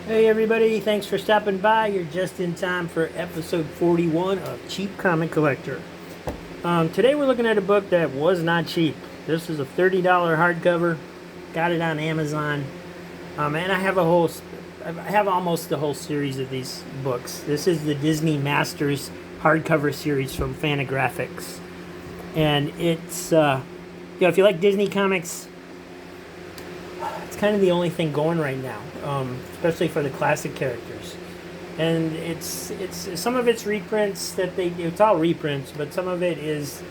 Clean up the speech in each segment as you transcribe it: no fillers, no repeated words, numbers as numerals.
Hey everybody, thanks for stopping by. You're just in time for episode 41 of Cheap Comic Collector. Today we're looking at a book that was not cheap. This is a $30 hardcover. Got it on Amazon. And I have I have almost the whole series of these books. This is the Disney Masters hardcover series from Fantagraphics. And it's, if you like Disney comics, it's kind of the only thing going right now, especially for the classic characters. And it's some of it's reprints it's all reprints, but some of it is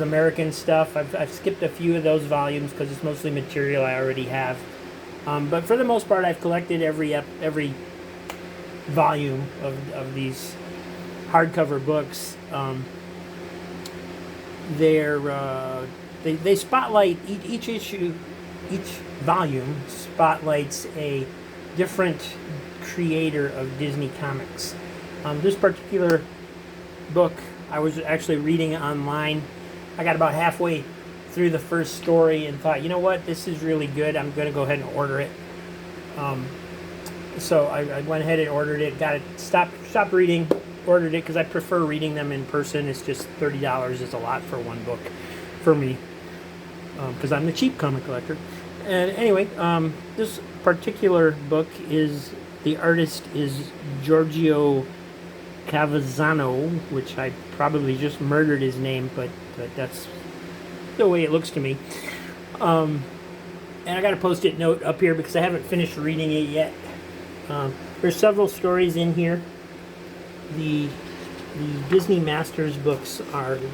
American stuff. I've skipped a few of those volumes because it's mostly material I already have. But for the most part, I've collected every volume of these hardcover books. They spotlight each issue. Each volume spotlights a different creator of Disney comics. This particular book I was actually reading online. I got about halfway through the first story and thought, you know what, this is really good. I'm going to go ahead and order it. So I went ahead and ordered it. Got it. Stopped reading. Ordered it because I prefer reading them in person. It's just $30 is a lot for one book for me. Because I'm the cheap comic collector. And anyway, this particular book the artist is Giorgio Cavazzano, which I probably just murdered his name, but that's the way it looks to me. And I got a post-it note up here because I haven't finished reading it yet. There's several stories in here. The Disney Masters books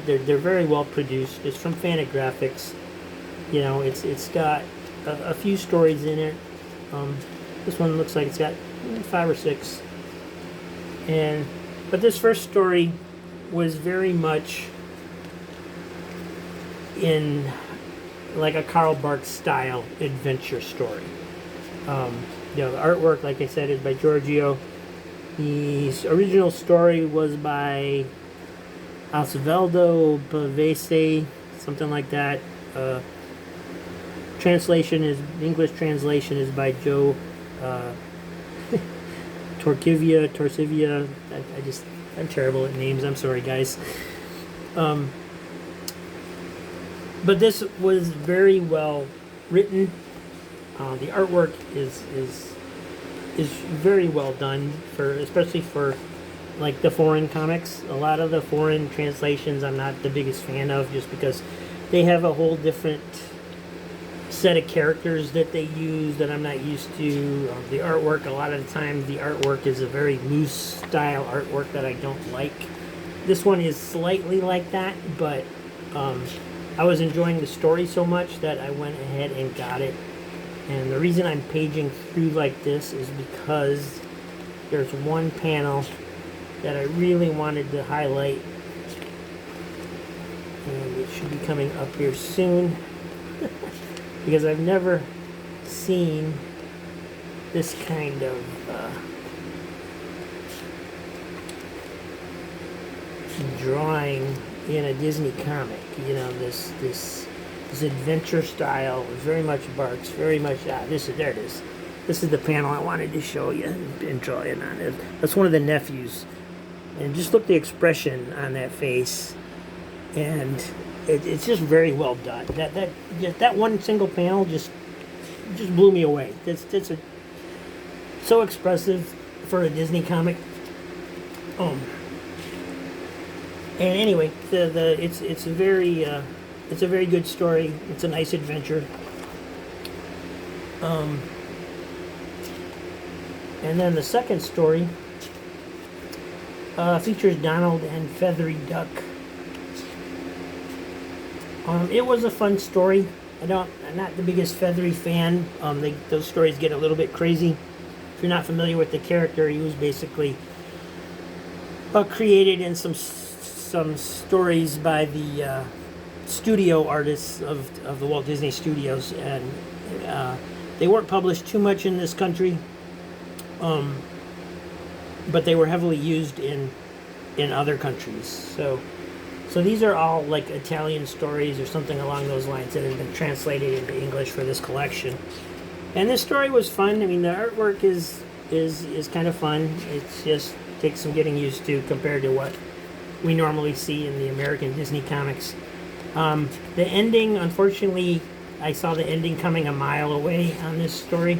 they're very well produced. It's from Fantagraphics. You know, it's got a few stories in it. This one looks like it's got 5 or 6. But this first story was very much in like a Karl Barks style adventure story. The artwork, like I said, is by Giorgio. The original story was by Osvaldo Pavese, something like that. English translation is by Joe Torcivia. I'm terrible at names. I'm sorry, guys. But this was very well written. The artwork is very well done especially for like the foreign comics. A lot of the foreign translations I'm not the biggest fan of, just because they have a whole different set of characters that they use that I'm not used to. The artwork, a lot of the time, the artwork is a very loose style artwork that I don't like. This one is slightly like that, but I was enjoying the story so much that I went ahead and got it. And the reason I'm paging through like this is because there's one panel that I really wanted to highlight, and it should be coming up here soon. Because I've never seen this kind of drawing in a Disney comic. You know, this adventure style is very much Barks, very much there it is. This is the panel I wanted to show you and draw in on it. That's one of the nephews, and just look at the expression on that face, and it's just very well done. That one single panel just blew me away. It's so expressive for a Disney comic. And anyway, it's a very good story. It's a nice adventure. And then the second story features Donald and Feathery Duck. It was a fun story. I'm not the biggest Feathery fan. Those stories get a little bit crazy. If you're not familiar with the character, he was basically created in some stories by the studio artists of the Walt Disney Studios, and they weren't published too much in this country, but they were heavily used in other countries. So these are all like Italian stories or something along those lines that have been translated into English for this collection. And this story was fun. I mean, the artwork is is kind of fun. It's just takes some getting used to compared to what we normally see in the American Disney comics. The ending, unfortunately, I saw the ending coming a mile away on this story,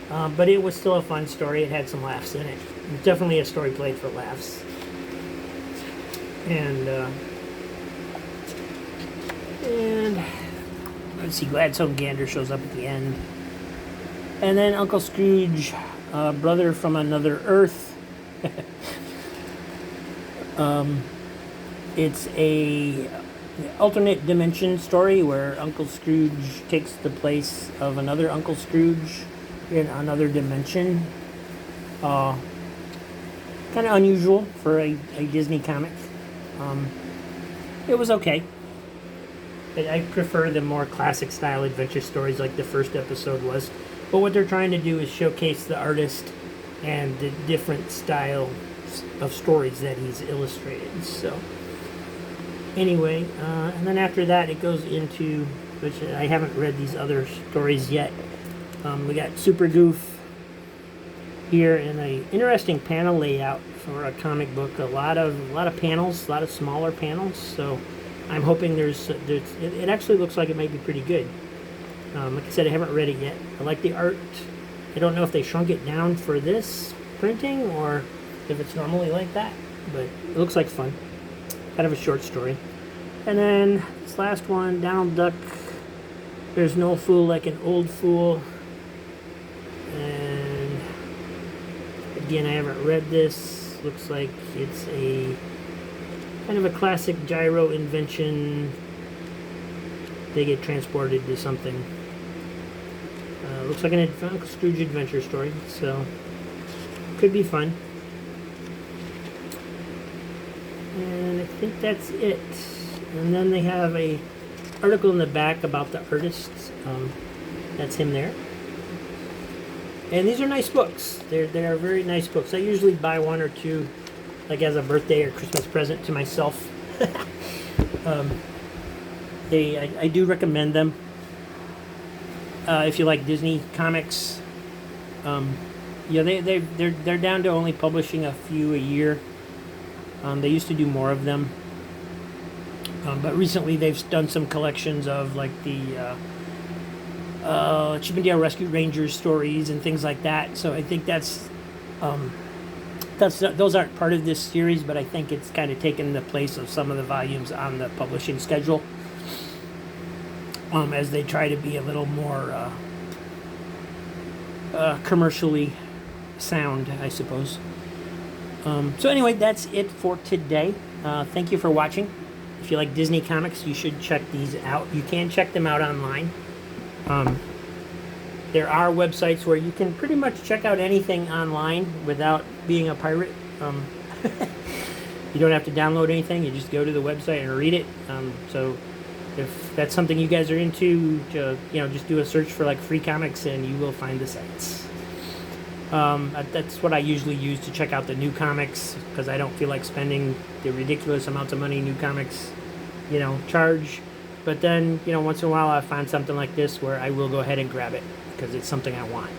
but it was still a fun story. It had some laughs in it. Definitely a story played for laughs. And let's see, Gladstone Gander shows up at the end. And then Uncle Scrooge, brother from another Earth. It's a alternate dimension story where Uncle Scrooge takes the place of another Uncle Scrooge in another dimension. Kind of unusual for a Disney comic. It was okay. I prefer the more classic style adventure stories like the first episode was. But what they're trying to do is showcase the artist and the different style of stories that he's illustrated. So anyway, and then after that it goes into, which I haven't read these other stories yet. We got Super Goof here in a interesting panel layout for a comic book. A lot of panels, a lot of smaller panels. So I'm hoping it actually looks like it might be pretty good. Like I said, I haven't read it yet. I like the art. I don't know if they shrunk it down for this printing or if it's normally like that, but it looks like fun. Kind of a short story. And then this last one, Donald Duck. There's no fool like an old fool. And again, I haven't read this. Looks like it's a kind of a classic gyro invention. They get transported to something. Looks like an Uncle Scrooge adventure story, so could be fun. And I think that's it. And then they have a article in the back about the artists. That's him there. And these are nice books. They are very nice books. I usually buy one or two, like as a birthday or Christmas present to myself. I do recommend them. If you like Disney comics, yeah, they're down to only publishing a few a year. They used to do more of them, but recently they've done some collections of like the Chip and Dale Rescue Rangers stories and things like that. So I think those aren't part of this series, but I think it's kind of taken the place of some of the volumes on the publishing schedule. As they try to be a little more commercially sound, I suppose. So anyway, that's it for today. Thank you for watching. If you like Disney comics, you should check these out. You can check them out online. There are websites where you can pretty much check out anything online without being a pirate. You don't have to download anything. You just go to the website and read it. So if that's something you guys are into, just do a search for like free comics and you will find the sites. That's what I usually use to check out the new comics, because I don't feel like spending the ridiculous amounts of money new comics, charge. But then, once in a while I find something like this where I will go ahead and grab it because it's something I want.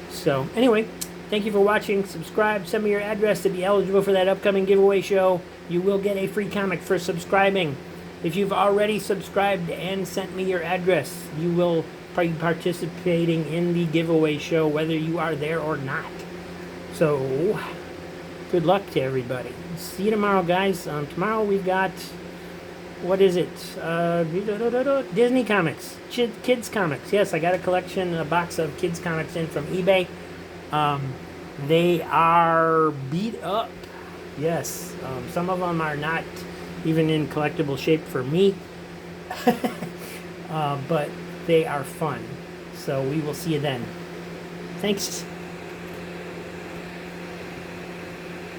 So anyway, thank you for watching. Subscribe, send me your address to be eligible for that upcoming giveaway show. You will get a free comic for subscribing. If you've already subscribed and sent me your address, you will be participating in the giveaway show whether you are there or not. So, good luck to everybody. See you tomorrow, guys. Tomorrow we've got, what is it? Disney comics. Kids comics. Yes, I got a box of kids comics in from eBay. They are beat up. Yes, some of them are not even in collectible shape for me. But they are fun. So we will see you then. Thanks.